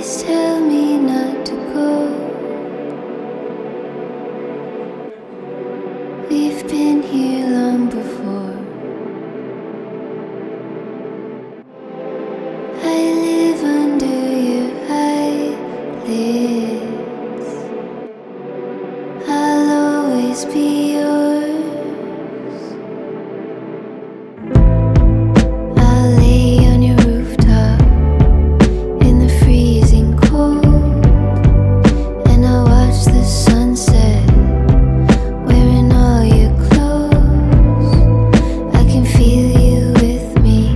Please tell me not to go. We've been here long before. I live under your eyelids. I'll always be yours. I'll lay on your rooftop in the freezing cold, and I'll watch the sunset wearing all your clothes. I can feel you with me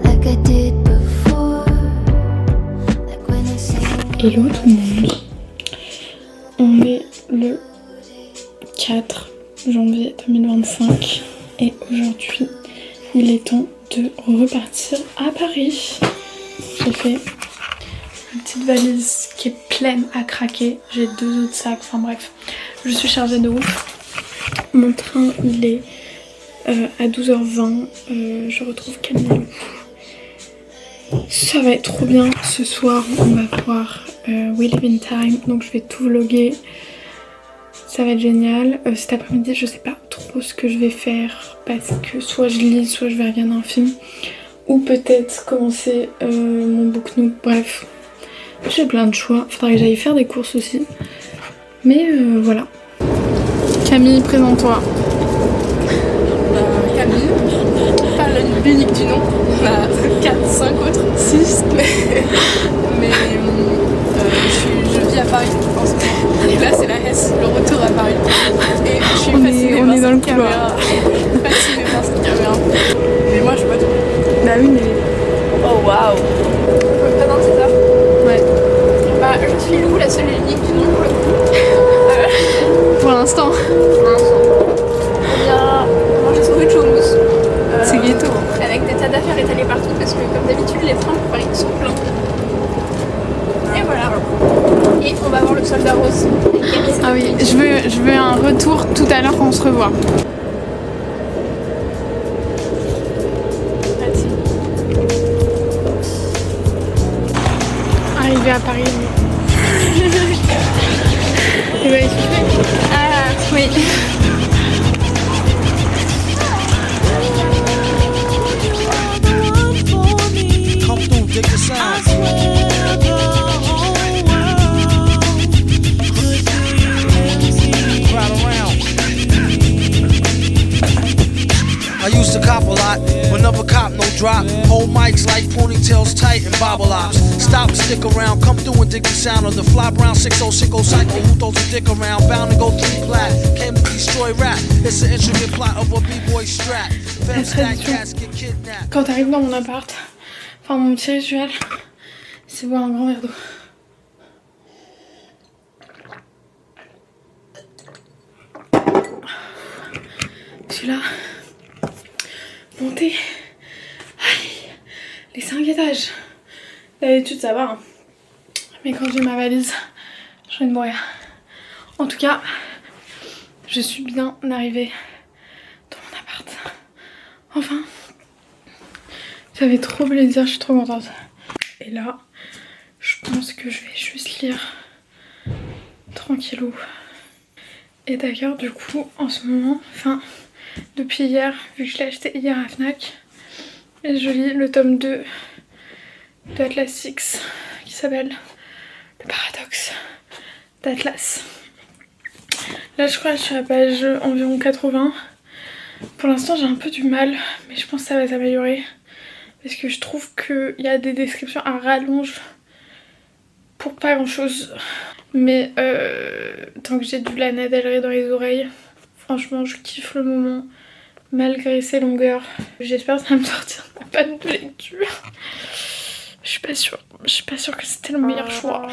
like I did before, like when I say Hello tout le monde, on est le 4 janvier 2025 et aujourd'hui il est temps de repartir à Paris. J'ai fait une petite valise qui est pleine à craquer, j'ai 2 autres sacs, enfin bref, je suis chargée de ouf. Mon train il est à 12h20, je retrouve Camille. Ça va être trop bien, ce soir on va voir We Live in Time, donc je vais tout vlogger, ça va être génial. Cet après-midi je sais pas trop ce que je vais faire parce que soit je lis, soit je vais regarder un film, ou peut-être commencer mon book nook, bref. J'ai plein de choix, faudrait que j'aille faire des courses aussi, mais voilà. Camille, présente-toi. Camille, pas l'unique du nom, on a 4, 5 autres, 6, mais je vis à Paris en ce moment. Et là c'est la Hesse, le retour à Paris. Et je suis fascinée par cette caméra. Fascinée par cette caméra. Mais moi je suis pas tout. Bah oui mais... Oh waouh. On peut me présenter ça? Ouais. Bah je suis Lou, la seule et unique du nom pour le coup. Pour l'instant. On vient manger sur rue de Chaumousse. C'est ghetto. Avec des tas d'affaires étalées partout parce que comme d'habitude les trains pour Paris sont pleins. Et voilà. Et on va voir le soldat rose. Ah oui, je veux un retour tout à l'heure quand on se revoit. Arrivé à Paris. Tu vas essouffler? Ah oui. Come through, dig the sound. Crowd around. I used to cop a lot, but never cop no drop. Hold mics like ponytails tight and bobble ops. Stop and stick around, come through and dig the sound of the fly brown 6060 cycle who throws a dick around. Bound to go 3 plat, came to destroy rap. It's an intricate plot of a b-boy strap. Fem stack cats get kidnapped. Quand t'arrives dans mon appart, enfin mon petit rituel, c'est boire un grand verre d'eau. Je suis là, monter les 5 étages. D'habitude ça va, hein. Mais quand j'ai ma valise, je vais mourir. En tout cas, je suis bien arrivée dans mon appart. Enfin, ça fait trop plaisir, je suis trop contente. Et là, je pense que je vais juste lire tranquillou. Et d'ailleurs, du coup, en ce moment, enfin, depuis hier, vu que je l'ai acheté hier à Fnac, et je lis le tome 2 de Atlas X qui s'appelle Le paradoxe d'Atlas. Là, je crois que je suis à la page environ 80. Pour l'instant, j'ai un peu du mal, mais je pense que ça va s'améliorer. Parce que je trouve qu'il y a des descriptions à rallonge pour pas grand chose. Mais tant que j'ai du Lana Del Rey dans les oreilles, franchement, je kiffe le moment. Malgré ses longueurs. J'espère que ça va me sortir de la panne de lecture. Je suis pas sûre. Je suis pas sûre que c'était le meilleur choix.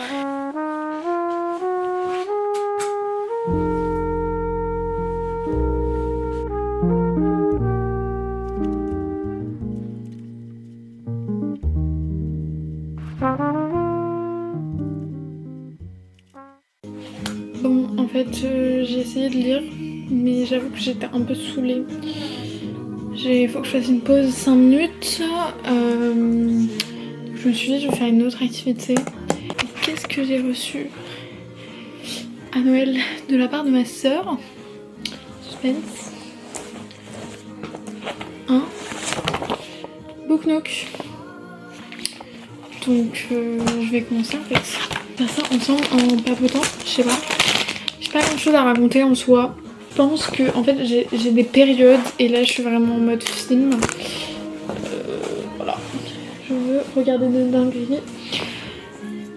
Bon, en fait, j'ai essayé de lire, mais j'avoue que j'étais un peu saoulée. Il faut que je fasse une pause 5 minutes. Je je me suis dit je vais faire une autre activité. Et qu'est-ce que j'ai reçu à Noël de la part de ma sœur? Suspense. Un Book Nook. Donc je vais commencer en fait faire ça ensemble en papotant. Je sais pas. J'ai pas grand chose à raconter en soi. Je pense que en fait j'ai des périodes et là je suis vraiment en mode film. Voilà. Je veux regarder des dingueries.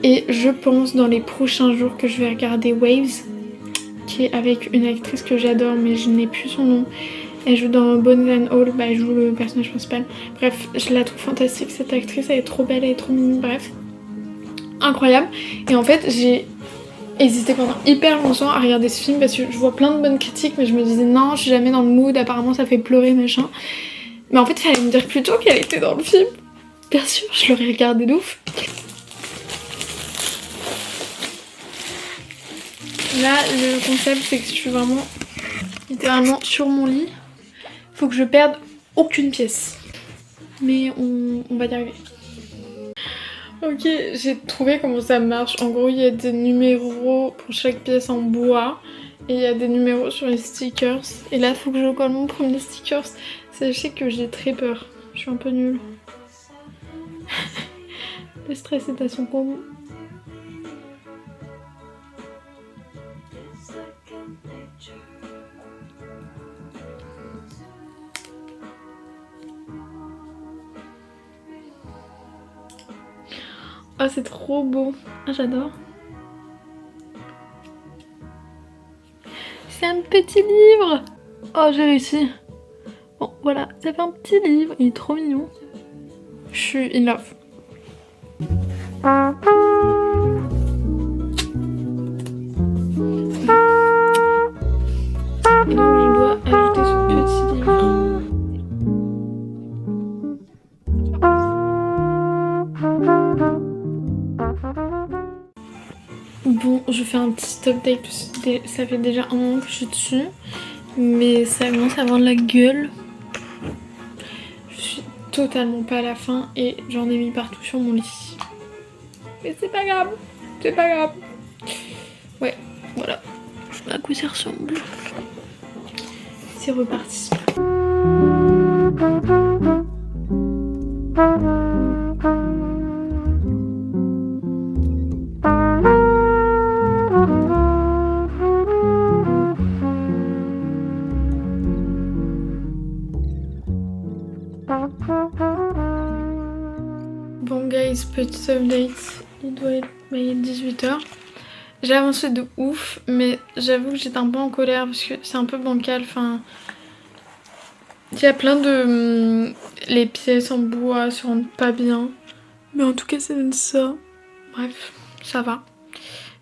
Et je pense dans les prochains jours que je vais regarder Waves, qui est avec une actrice que j'adore mais je n'ai plus son nom. Elle joue dans Bonne Glen Hall, bah elle joue le personnage principal. Bref, je la trouve fantastique cette actrice, elle est trop belle, elle est trop mignonne, bref. Incroyable. Et en fait j'ai hésité pendant hyper longtemps à regarder ce film parce que je vois plein de bonnes critiques mais je me disais non, je suis jamais dans le mood, apparemment ça fait pleurer machin. Mais en fait il fallait me dire plutôt qu'elle était dans le film. Bien sûr, je l'aurais regardé d'ouf. Là, le concept, c'est que je suis vraiment littéralement sur mon lit. Faut que je perde aucune pièce. Mais on va y arriver. Ok, j'ai trouvé comment ça marche. En gros, il y a des numéros pour chaque pièce en bois. Et il y a des numéros sur les stickers. Et là, faut que je colle mon premier stickers. Sachez que j'ai très peur. Je suis un peu nulle. Le stress est à son comble. Oh, c'est trop beau. Ah, j'adore. C'est un petit livre. Oh, j'ai réussi. Bon, voilà, ça fait un petit livre. Il est trop mignon. Je suis in love. Et donc, je dois ajouter ce petit livre. Bon, je fais un petit update parce que ça fait déjà un moment que je suis dessus. Mais ça commence à avoir de la gueule. Je suis totalement pas à la fin et j'en ai mis partout sur mon lit. Mais c'est pas grave, c'est pas grave. Ouais, voilà. À quoi ça ressemble. C'est reparti. Bon guys, petit update, il doit être 18h. J'ai avancé de ouf, mais j'avoue que j'étais un peu en colère parce que c'est un peu bancal, enfin... Il y a plein de... Les pièces en bois se rendent pas bien, mais en tout cas ça donne ça. Bref, ça va.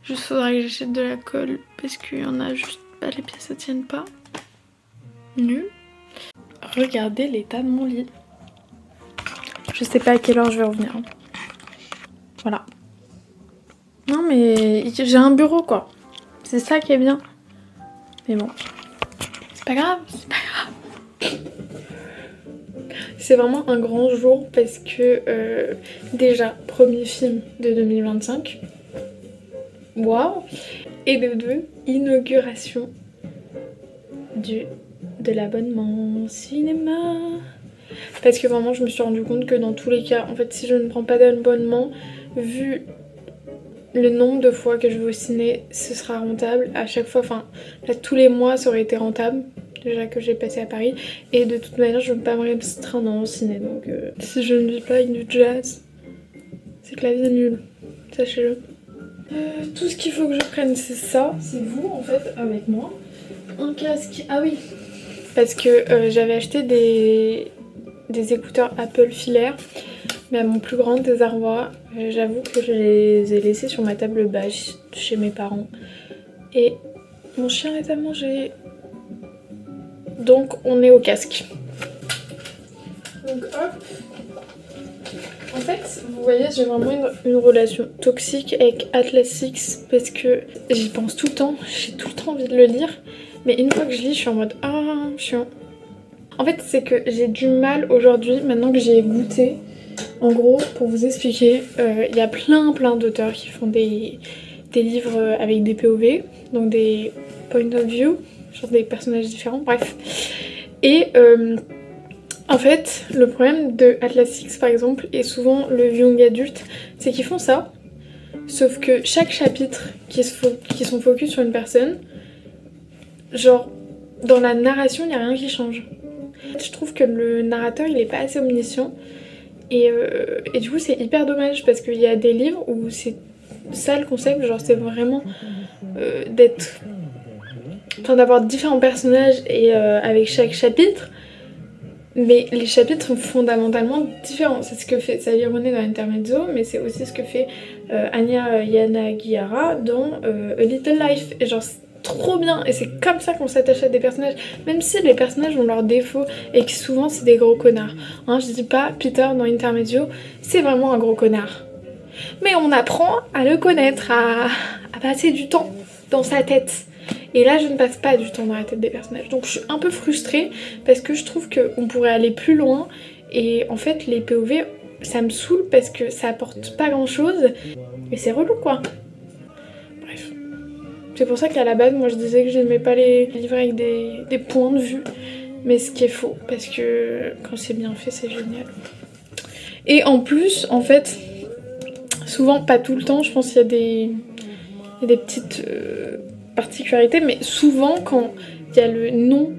Juste faudra que j'achète de la colle parce qu'il y en a juste... Bah, les pièces ne tiennent pas. Nul. Regardez l'état de mon lit. Je sais pas à quelle heure je vais revenir. Voilà. Non mais j'ai un bureau quoi. C'est ça qui est bien. Mais bon. C'est pas grave, c'est pas grave. C'est vraiment un grand jour parce que déjà, premier film de 2025. Waouh. Et de deux, inauguration de l'abonnement cinéma. Parce que vraiment je me suis rendu compte que dans tous les cas, en fait si je ne prends pas d'abonnement, vu le nombre de fois que je vais au ciné, ce sera rentable à chaque fois, enfin là tous les mois ça aurait été rentable, déjà que j'ai passé à Paris, et de toute manière je ne veux pas me restreindre au ciné, donc si je ne vis pas avec du jazz, c'est que la vie est nulle, sachez-le. Tout ce qu'il faut que je prenne c'est ça, c'est vous en fait avec moi, un casque, ah oui, parce que j'avais acheté des écouteurs Apple filaires, mais à mon plus grand désarroi, j'avoue que je les ai laissés sur ma table basse chez mes parents. Et mon chien les a mangés. Donc on est au casque. Donc hop. En fait, vous voyez, j'ai vraiment une relation toxique avec Atlas Six parce que j'y pense tout le temps, j'ai tout le temps envie de le lire. Mais une fois que je lis, je suis en mode ah, chiant. En fait, c'est que j'ai du mal aujourd'hui, maintenant que j'y ai goûté, En gros, pour vous expliquer, il y a plein d'auteurs qui font des livres avec des POV, donc des point of view, genre des personnages différents, bref. Et en fait, le problème de Atlas Six par exemple, et souvent le viewing adulte, c'est qu'ils font ça, sauf que chaque chapitre qui sont focus sur une personne, genre dans la narration, il n'y a rien qui change. Je trouve que le narrateur, il est pas assez omniscient. Et du coup, c'est hyper dommage parce qu'il y a des livres où c'est ça le concept, genre c'est vraiment d'avoir différents personnages et avec chaque chapitre, mais les chapitres sont fondamentalement différents. C'est ce que fait Sally Rooney dans Intermezzo, mais c'est aussi ce que fait Anya Yanagihara dans A Little Life. Et genre, c'est trop bien, et c'est comme ça qu'on s'attache à des personnages, même si les personnages ont leurs défauts et que souvent c'est des gros connards. Hein, je dis pas Peter dans Intermezzo, c'est vraiment un gros connard. Mais on apprend à le connaître, à passer du temps dans sa tête. Et là, je ne passe pas du temps dans la tête des personnages. Donc je suis un peu frustrée parce que je trouve qu'on pourrait aller plus loin. Et en fait, les POV, ça me saoule parce que ça apporte pas grand chose. Et c'est relou quoi. Bref. C'est pour ça qu'à la base, moi je disais que j'aimais pas les livres avec des points de vue. Mais ce qui est faux, parce que quand c'est bien fait, c'est génial. Et en plus, en fait, souvent, pas tout le temps, je pense qu'il y a des petites particularités, mais souvent quand il y a le nom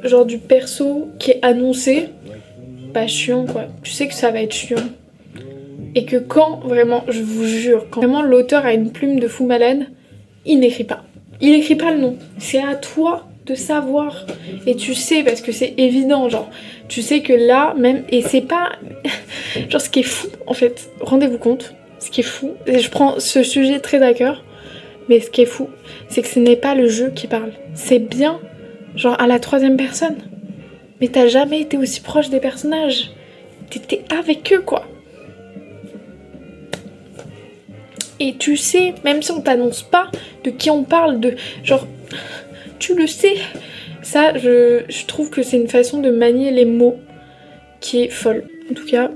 genre du perso qui est annoncé, pas chiant quoi. Tu sais que ça va être chiant. Et que quand vraiment, je vous jure, quand vraiment l'auteur a une plume de fou malade, il n'écrit pas. Il écrit pas le nom. C'est à toi de savoir. Et tu sais, parce que c'est évident, genre, tu sais que là, même, et c'est pas... genre, ce qui est fou, en fait, rendez-vous compte, ce qui est fou, et je prends ce sujet très à cœur, mais ce qui est fou, c'est que ce n'est pas le jeu qui parle. C'est bien, genre, à la troisième personne. Mais t'as jamais été aussi proche des personnages. T'étais avec eux, quoi. Et tu sais, même si on t'annonce pas de qui on parle, de genre, tu le sais. Ça, je trouve que c'est une façon de manier les mots qui est folle. En tout cas,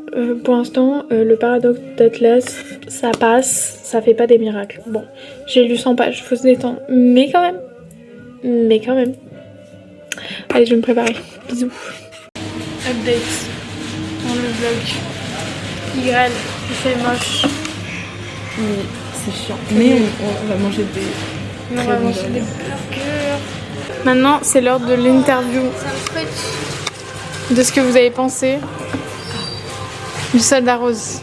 pour l'instant, le paradoxe d'Atlas, ça passe, ça fait pas des miracles. Bon, j'ai lu 100 pages, faut se détendre, mais quand même. Allez, je vais me préparer. Bisous. Update dans le vlog. YL, il fait moche. Oui, c'est chiant. Mais on va manger des... On va manger des burgers. Maintenant, c'est l'heure de l'interview. De ce que vous avez pensé du Soldat Rose.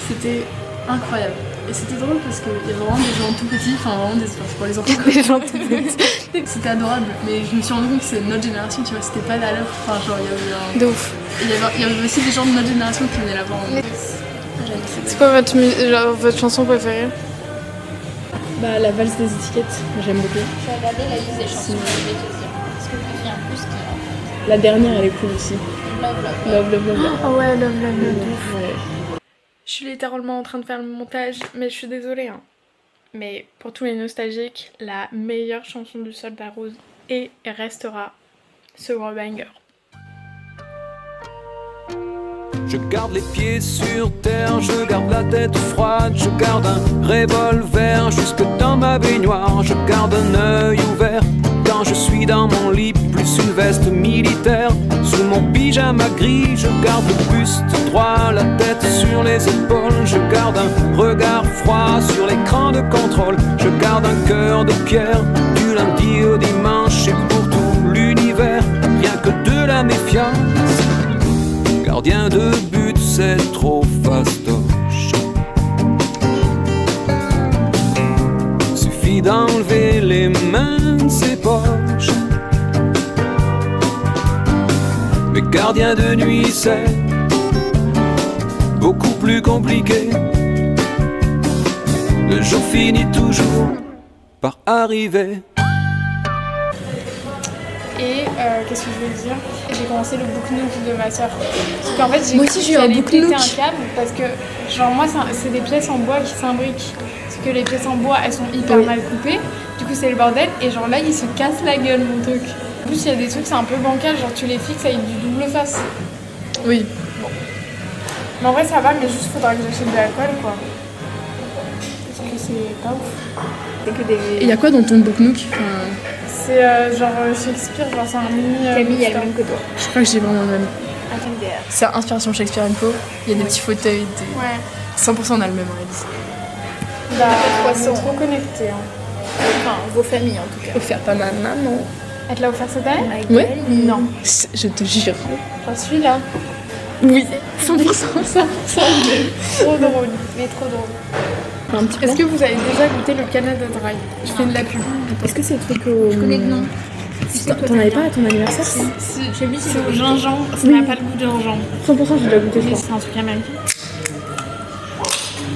C'était incroyable. Et c'était drôle parce qu'il y avait vraiment des gens tout petits, enfin vraiment des... Enfin, pour les enfants. Des gens tout petits. C'était adorable, mais je me suis rendu compte que c'est notre génération, tu vois, c'était pas la leur. Enfin genre il y avait un... De ouf. Il y avait aussi des gens de notre génération qui venaient la voir. C'est quoi votre chanson préférée? Bah la valse des étiquettes, j'aime beaucoup. Je vais regarder la liste des chansons, je vais te dire. Parce que je viens plus qui La dernière elle est cool aussi. Love. Ah ouais, love. Ouais. Je suis littéralement en train de faire le montage, mais je suis désolée. Hein. Mais pour tous les nostalgiques, la meilleure chanson du Soldat Rose est et restera ce gros banger. Je garde les pieds sur terre, je garde la tête froide, je garde un revolver jusque dans ma baignoire, je garde un œil ouvert quand je suis dans mon lit, plus une veste militaire. Sous mon pyjama gris, je garde le buste droit, la tête sur les épaules, je garde un regard froid sur l'écran de contrôle, je garde un cœur de pierre du lundi au dimanche et pour tout l'univers, rien que de la méfiance. Gardien de but, c'est trop fastoche. Suffit d'enlever les mains de ses poches. Mais gardien de nuit, c'est beaucoup plus compliqué. Le jour finit toujours par arriver. Et qu'est-ce que je veux dire? J'ai commencé le book nook de ma soeur. Parce qu'en fait, Moi aussi, j'ai eu un book nook. un câble parce que, genre, moi, c'est des pièces en bois qui s'imbriquent. Parce que les pièces en bois, elles sont hyper mal coupées. Du coup, c'est le bordel. Et genre là, il se casse la gueule, mon truc. En plus, il y a des trucs, c'est un peu bancal. Genre, tu les fixes avec du double face. Oui. Bon. Mais en vrai ça va, mais juste faudra que j'achète de l'alcool quoi. Parce que c'est pas ouf. Et il y a quoi dans ton book nook? C'est genre Shakespeare, genre c'est un mini... Camille a le même que toi. Je crois que j'ai vraiment le même. MDR. C'est inspiration Shakespeare & Co. Il y a des petits fauteuils, Ouais. 100% on a le même en réalité. Bah, on poisson. est trop connectés. Hein. Enfin, vos familles en tout cas. Offert par ma maman. Elle te l'a offert cette année? Ouais. Non. Je te jure. J'en suis là. Oui, 100%. Trop drôle, mais trop drôle. Un petit Est-ce que vous avez déjà goûté le Canada Dry? Je fais de la pub. Est-ce que c'est le truc au... Je connais le nom. T'en avais pas à ton anniversaire? Chez lui, c'est au gingembre. Ça n'a pas le goût de gingembre. 100% j'ai déjà goûté, je Mais crois. c'est un truc américain.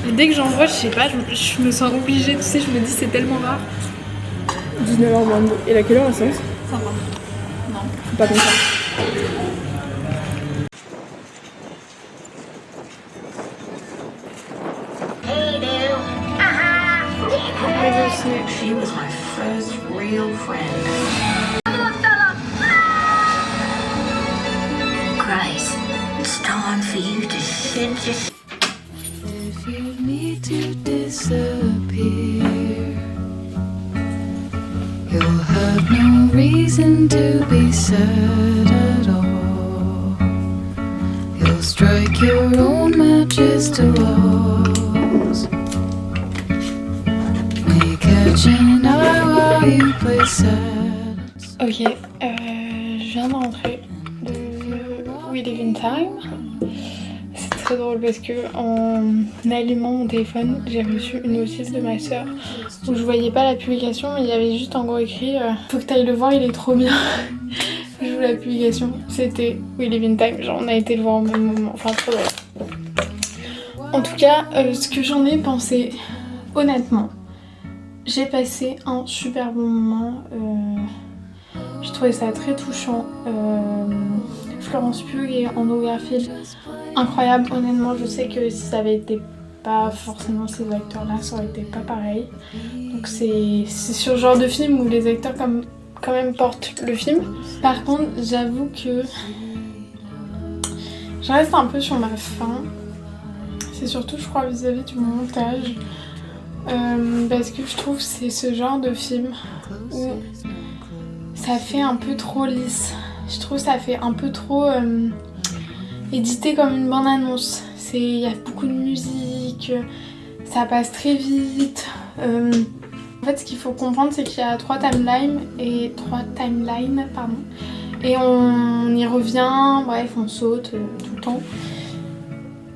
Et dès que j'en vois, je sais pas, je me sens obligée. Tu sais, je me dis c'est tellement rare. 19h22. Et la quelle heure la séance? Ça va. Non. Faut pas comme ça. She was my first real friend. Christ, it's time for you to shed your... If you need to disappear, you'll have no reason to be sad at all. You'll strike your own matches to walls. May catch an eye while you play sad. Ok, je viens de rentrer de We Live in Time. C'est très drôle parce que en allumant mon téléphone, j'ai reçu une notice de ma soeur où je voyais pas la publication, mais il y avait juste en gros écrit faut que t'ailles le voir, il est trop bien. Je vois la publication, c'était We Live in Time, genre on a été le voir au même moment, enfin trop drôle. En tout cas, ce que j'en ai pensé, honnêtement, j'ai passé un super bon moment. J'ai trouvé ça très touchant. Florence Pugh et Andrew Garfield, incroyable. Honnêtement, je sais que si ça avait été pas forcément ces acteurs-là, ça aurait été pas pareil. Donc c'est sur le genre de film où les acteurs quand même portent le film. Par contre, j'avoue que je reste un peu sur ma faim. C'est surtout, je crois, vis-à-vis du montage. Parce que je trouve que c'est ce genre de film où ça fait un peu trop lisse. Je trouve que ça fait un peu trop édité comme une bande-annonce. Il y a beaucoup de musique, ça passe très vite. En fait, ce qu'il faut comprendre, c'est qu'il y a trois timelines, et on y revient, bref, on saute tout le temps.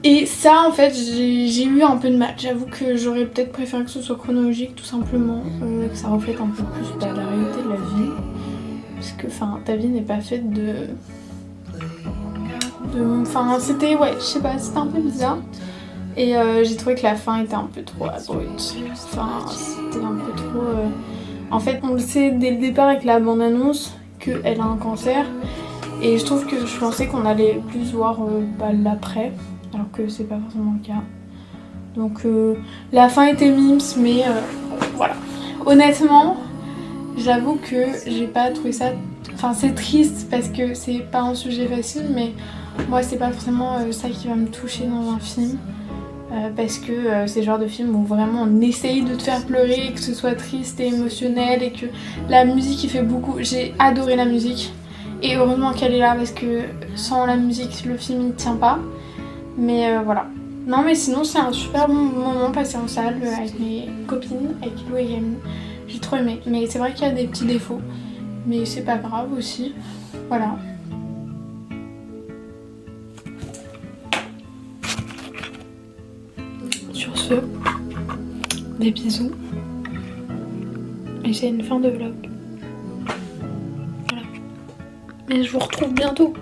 Et ça, en fait, j'ai eu un peu de mal. J'avoue que j'aurais peut-être préféré que ce soit chronologique, tout simplement, que ça reflète un peu plus la réalité de la vie. Parce que, ta vie n'est pas faite Enfin, c'était, ouais, je sais pas, c'était un peu bizarre. Et j'ai trouvé que la fin était un peu trop abrupte. Enfin, c'était un peu trop... En fait, on le sait dès le départ avec la bande-annonce qu'elle a un cancer. Et je trouve que je pensais qu'on allait plus voir l'après. Alors que c'est pas forcément le cas. Donc la fin était mimes, mais voilà. Honnêtement, j'avoue que j'ai pas trouvé ça... Enfin, c'est triste parce que c'est pas un sujet facile, mais moi c'est pas forcément ça qui va me toucher dans un film. Parce que c'est le genre de film où vraiment on essaye de te faire pleurer, que ce soit triste et émotionnel, et que la musique il fait beaucoup. J'ai adoré la musique et heureusement qu'elle est là parce que sans la musique le film il tient pas. Mais voilà. Non mais sinon c'est un super bon moment passé en salle avec mes copines, avec Lou et Camille. J'ai trop aimé. Mais c'est vrai qu'il y a des petits défauts. Mais c'est pas grave aussi. Voilà. Sur ce, des bisous. Et c'est une fin de vlog. Voilà. Et je vous retrouve bientôt.